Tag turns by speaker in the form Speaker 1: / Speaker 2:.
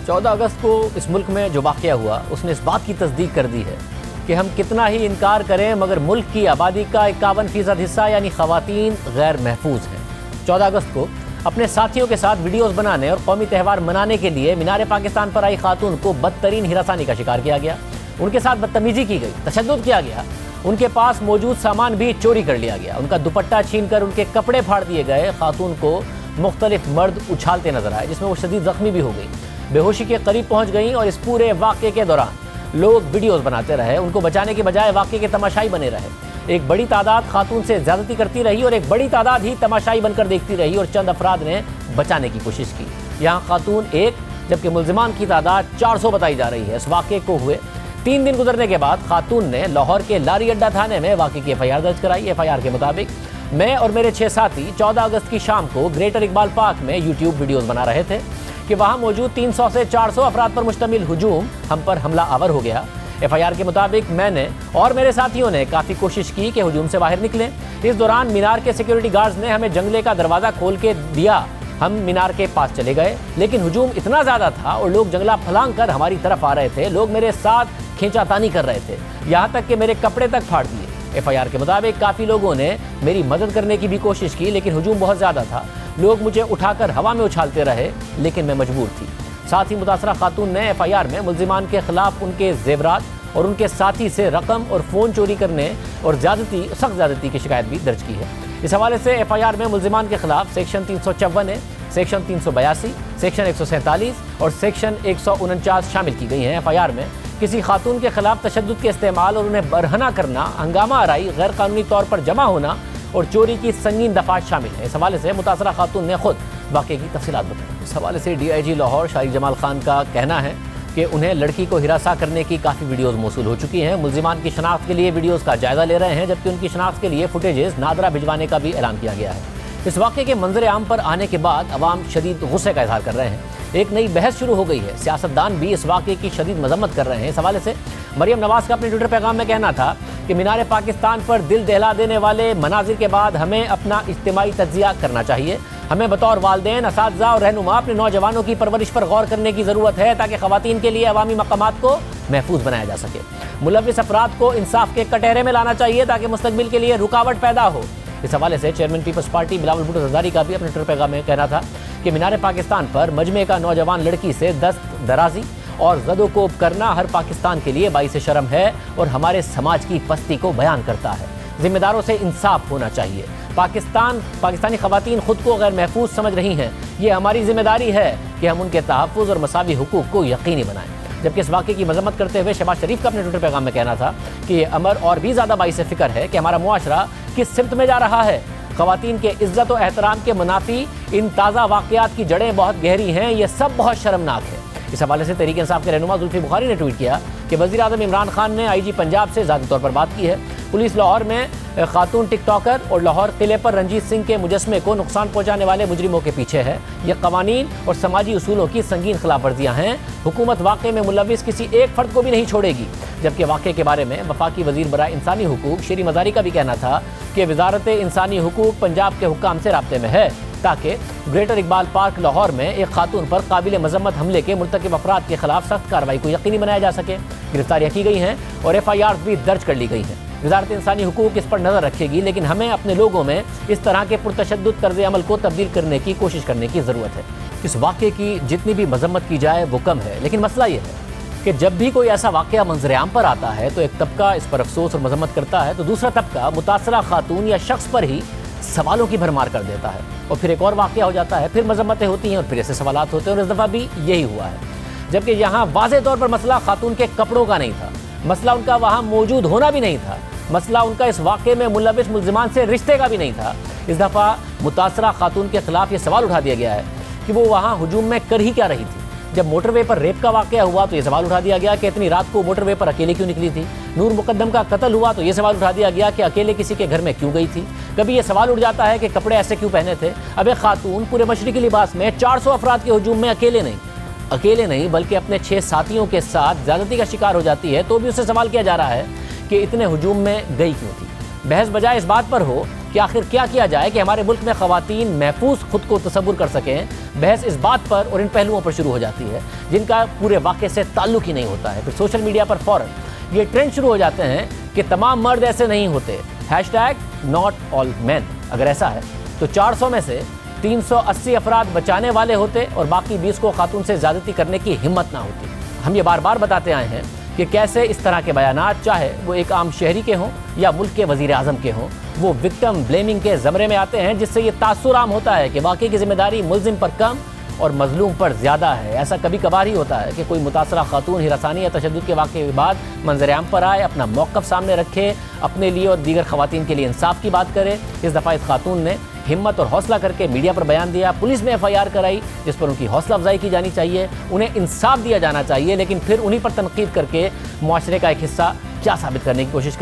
Speaker 1: 14 अगस्त को इस मुल्क में जो वाक़या हुआ उसने इस बात की तस्दीक कर दी है कि हम कितना ही इनकार करें मगर मुल्क की आबादी का 51% हिस्सा यानी ख़वातीन गैर महफूज हैं। 14 अगस्त को अपने साथियों के साथ वीडियोस बनाने और कौमी त्यौहार मनाने के लिए मीनार पाकिस्तान पर आई खातून को बदतरीन हिरासानी का शिकार किया गया, उनके साथ बदतमीजी की गई, तशद्दुद किया गया, उनके पास मौजूद सामान भी चोरी कर लिया गया, उनका दुपट्टा छीन कर उनके कपड़े फाड़ दिए गए। खातून को मुख्तलिफ मर्द उछालते नजर आए जिसमें वो शदीद जख्मी भी हो गई, बेहोशी के करीब पहुंच गई और इस पूरे वाक़े के दौरान लोग वीडियोस बनाते रहे, उनको बचाने के बजाय वाक़े के तमाशाई बने रहे। एक बड़ी तादाद खातून से ज़्यादती करती रही और एक बड़ी तादाद ही तमाशाई बनकर देखती रही और चंद अफराद ने बचाने की कोशिश की। यहाँ खातून एक जबकि मुल्ज़िमान की तादाद 400 बताई जा रही है। इस वाक़े को हुए 3 दिन गुजरने के बाद खातून ने लाहौर के लारी अड्डा थाने में वाक़े की FIR दर्ज कराई। FIR के मुताबिक मैं और मेरे 6 साथी 14 अगस्त की शाम को ग्रेटर इकबाल पार्क में यूट्यूब वीडियोस बना रहे थे कि वहां मौजूद 300 से 400 अफराद पर मुश्तमिल हुजूम हम पर हमला आवर हो गया। FIR के मुताबिक मैंने और मेरे साथियों ने काफ़ी कोशिश की कि हुजूम से बाहर निकलें। इस दौरान मीनार के सिक्योरिटी गार्ड्स ने हमें जंगले का दरवाज़ा खोल के दिया। हम मीनार के पास चले गए लेकिन हुजूम इतना ज़्यादा था और लोग जंगला फलांग कर हमारी तरफ आ रहे थे। लोग मेरे साथ खींचातानी कर रहे थे, यहाँ तक कि मेरे कपड़े तक फाड़ दिए। FIR के मुताबिक काफ़ी लोगों ने मेरी मदद करने की भी कोशिश की लेकिन हुजूम बहुत ज़्यादा था। लोग मुझे उठाकर हवा में उछालते रहे लेकिन मैं मजबूर थी। साथ ही मुतासरा खातून ने FIR में मुल्ज़िमान के खिलाफ उनके जेवरात और उनके साथी से रकम और फ़ोन चोरी करने और सख्त ज़्यादती की शिकायत भी दर्ज की है। इस हवाले से FIR में मुल्ज़िमान के खिलाफ सेक्शन 354A, सेक्शन 382, सेक्शन 147 और सेक्शन 149 शामिल की गई हैं। FIR में किसी खातून के खिलाफ तशद्दुद के इस्तेमाल और उन्हें बरहना करना, हंगामा आराई, गैर कानूनी तौर पर जमा होना और चोरी की संगीन दफात शामिल है। इस हवाले से मुतासरा खातून ने खुद वाक़े की तफसीलात बताई। इस हवाले से DIG लाहौर शारिक जमाल खान का कहना है कि उन्हें लड़की को हिरासा करने की काफ़ी वीडियोज़ मौसूल हो चुकी हैं। मुल्ज़िमान की शनाख्त के लिए वीडियोज़ का जायज़ा ले रहे हैं जबकि उनकी शनाख्त के लिए फुटेजेस नादरा भिजवाने का भी ऐलान किया गया है। इस वाक़े के मंजर आम पर आने के बाद अवाम शदीद गुस्से का इजहार कर रहे हैं। एक नई बहस शुरू हो गई है। सियासतदान भी इस वाक़े की शदीद मजम्मत कर रहे हैं। इस हवाले से मरियम नवाज़ का अपने ट्विटर पैगाम में कहना था कि मीनार पाकिस्तान पर दिल दहला देने वाले मनाजिर के बाद हमें अपना इज्तिमाई तज्ज़िया करना चाहिए। हमें बतौर वालिदैन, असातिज़ा और रहनुमा अपने नौजवानों की परवरिश पर गौर करने की ज़रूरत है ताकि ख़वातीन के लिए अवामी मकामात को महफूज बनाया जा सके। मुलव्विस अफराद को इंसाफ के कटहरे में लाना चाहिए ताकि मुस्तकबिल के लिए रुकावट पैदा हो। इस हवाले से chairman Peoples Party Bilawal Bhutto Zardari का भी अपने ट्विटर पैगाम में कहना था कि मीनार पाकिस्तान पर मजमे का नौजवान लड़की से दस्त दराजी और ज़दोकोब करना हर पाकिस्तान के लिए बाइस शर्म है और हमारे समाज की पस्ती को बयान करता है। जिम्मेदारों से इंसाफ होना चाहिए। पाकिस्तानी ख़वातीन खुद को गैर महफूज समझ रही हैं। ये हमारी जिम्मेदारी है कि हम उनके तहफ़्फ़ुज़ और मसावी हुकूक़ को यकीनी बनाएं। जबकि इस वाक़े की मजम्मत करते हुए शहबाज शरीफ का अपने ट्विटर पैगाम में कहना था कि ये अमर और भी ज़्यादा बाइस फ़िक्र है कि हमारा मुआशरा किस सिमत में जा रहा है। ख़वातीन के इज़्ज़त और एहतराम के मुनाफी इन ताज़ा वाक़यात की जड़ें बहुत गहरी हैं। ये सब बहुत शर्मनाक है। इस हवाले से तहरीक इंसाफ के रहनुमा जुल्फ़ी बुखारी ने ट्वीट किया कि वज़ीर-ए-आज़म इमरान खान ने IG पंजाब से ज़ाती तौर पर बात की है। पुलिस लाहौर में खातून टिकटॉकर और लाहौर किले पर रंजीत सिंह के मुजस्मे को नुकसान पहुंचाने वाले मुजरिमों के पीछे है। ये कवानीन और समाजी उसूलों की संगीन खिलाफ वर्जियाँ हैं। हुकूमत वाक़े में मुलव्विस किसी एक फ़र्द को भी नहीं छोड़ेगी। जबकि वाक़े के बारे में वफाकी वज़ीर बराए इंसानी हुकूक शेरी मज़ारी का भी कहना था कि वज़ारत इंसानी हुकूक पंजाब के हुक्काम से राब्ते में है ताकि ग्रेटर इकबाल पार्क लाहौर में एक खातून पर काबिल मजम्मत हमले के मुर्तकिब अफराद के खिलाफ सख्त कार्रवाई को यकीनी बनाया जा सके। गिरफ्तारियाँ की गई हैं और FIR भी दर्ज कर ली गई हैं। वज़ारत इंसानी हुकूक इस पर नज़र रखेगी लेकिन हमें अपने लोगों में इस तरह के पुरतशद्दुद तर्ज़ अमल को तब्दील करने की कोशिश करने की ज़रूरत है। इस वाक़े की जितनी भी मजम्मत की जाए वो कम है, लेकिन मसला ये है कि जब भी कोई ऐसा वाक़या मंजर आम पर आता है तो एक तबका इस पर अफसोस और मजम्मत करता है तो दूसरा तबका मुतासरा खातून या शख्स पर ही सवालों की भरमार कर देता है और फिर एक और वाक़या हो जाता है, फिर मजम्मतें होती हैं और फिर ऐसे सवालात होते हैं। और इस दफ़ा भी यही हुआ है। जबकि यहाँ वाज़े तौर पर मसला खातून के कपड़ों का नहीं था, मसला उनका वहाँ मौजूद होना भी नहीं था, मसला उनका इस वाक़े में मुलव्विस मुल्ज़िमान से रिश्ते का भी नहीं था। इस दफ़ा मुतासरा खातून के खिलाफ ये सवाल उठा दिया गया है कि वो वहाँ हुजूम में कर ही क्या रही थी। जब मोटरवे पर रेप का वाक़या हुआ तो ये सवाल उठा दिया गया कि इतनी रात को मोटरवे पर अकेले क्यों निकली थी। नूर मुकद्दम का कत्ल हुआ तो ये सवाल उठा दिया गया कि अकेले किसी के घर में क्यों गई थी। कभी ये सवाल उठ जाता है कि कपड़े ऐसे क्यों पहने थे। अब एक खातून पूरे मशरिकी लिबास में 400 अफराद के हुजूम में अकेले नहीं बल्कि अपने 6 साथियों के साथ ज़्यादती का शिकार हो जाती है तो भी उससे सवाल किया जा रहा है कि इतने हुजूम में गई क्यों थी। बहस बजाय इस बात पर हो کہ آخر کیا کیا جائے کہ ہمارے ملک میں خواتین محفوظ خود کو تصور کر سکیں. بحث اس بات پر اور ان پہلوؤں پر شروع ہو جاتی ہے جن کا پورے واقعے سے تعلق ہی نہیں ہوتا ہے. پھر سوشل میڈیا پر فوراً یہ ٹرینڈ شروع ہو جاتے ہیں کہ تمام مرد ایسے نہیں ہوتے. #not all men. اگر ایسا ہے تو 400 میں سے 380 افراد بچانے والے ہوتے اور باقی 20 کو خاتون سے زیادتی کرنے کی ہمت نہ ہوتی. ہم یہ بار بار بتاتے آئے ہیں کہ کیسے اس طرح کے بیانات چاہے وہ ایک عام شہری کے ہوں یا ملک کے وزیر اعظم کے ہوں وہ وکٹم بلیمنگ کے زمرے میں آتے ہیں جس سے یہ تاثر عام ہوتا ہے کہ واقعی کی ذمہ داری ملزم پر کم اور مظلوم پر زیادہ ہے. ایسا کبھی کبھار ہی ہوتا ہے کہ کوئی متاثرہ خاتون ہراسانی یا تشدد کے واقعے کے بعد منظر عام پر آئے, اپنا موقف سامنے رکھے, اپنے لیے اور دیگر خواتین کے لیے انصاف کی بات کرے. اس دفعہ اس خاتون نے ہمت اور حوصلہ کر کے میڈیا پر بیان دیا, پولیس میں FIR کرائی جس پر ان کی حوصلہ افزائی کی جانی چاہیے, انہیں انصاف دیا جانا چاہیے, لیکن پھر انہی پر تنقید کر کے معاشرے کا ایک حصہ کیا ثابت کرنے کی کوشش کر